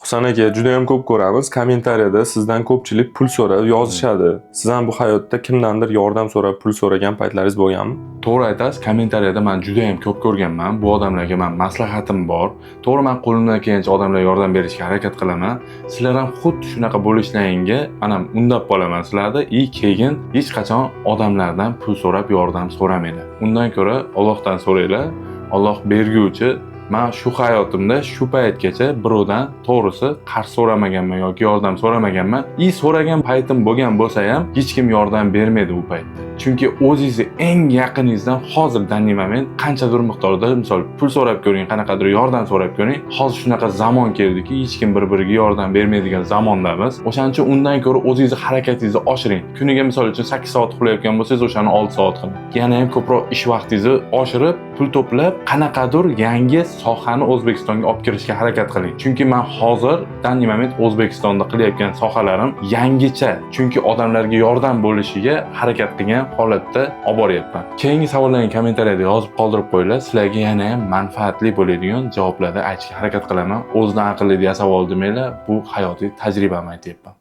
Husan aka, juda ham ko'p ko'ramiz. Kommentariyada sizdan ko'pchilik pul so'rab yozishadi. Siz ham bu hayotda kimdandir yordam so'rab pul so'ragan paytlaringiz bo'lganmi? To'g'ri aytasiz, kommentariyada men juda ham ko'p ko'rganman. Bu odamlarga men maslahatim bor. To'g'ri, men qo'limdan kelgancha odamlarga yordam berishga harakat qilaman. Sizlar ham xuddi shunaqa bo'lishlaringga men ham undab qolaman sizlarni. Keyin hech qachon odamlardan pul so'rab yordam so'ramanglar. Undan ko'ra Allohdan so'ranglar. Alloh berguvchi. Men shu hayotimda shu paytgacha birovdan to'g'risi qarz so'ramaganman yoki yordam so'ramaganman. So'ragan paytim bo'lgan bo'lsa ham hech kim yordam bermadi u paytda. Chunki o'zingizni eng yaqiningizdan hozir danli moment qanchadir miqdorda misol pul so'rab ko'ring, qanaqadir yordam so'rab ko'ring. Hozir shunaqa zamon keldiki, hech kim bir-biriga yordam bermaydigan zamondamiz. O'shaning uchun undan ko'ra o'zingizni harakatingizni oshiring. Kuniga misol uchun 8 soat uxlayotgan bo'lsangiz, o'shani 6 soat qiling. Yana ham ko'proq ish vaqtingizni oshirib, pul to'plab, qanaqadir yangi sohani O'zbekistonga olib kirishga harakat qiling. Chunki men hozir danli moment O'zbekistonda qilayotgan sohalarim yangicha. Chunki odamlarga yordam bo'lishiga harakat qilgan holatda olib boryapman. Keyingi savollarni kommentariyada yozib qoldirib qo'yinglar. Sizlarga yana ham manfaatli bo'ladigan javoblarni aytishga harakat qilaman. O'zidan aqlli deya savol demanglar, bu hayotiy tajribamni aytyapman.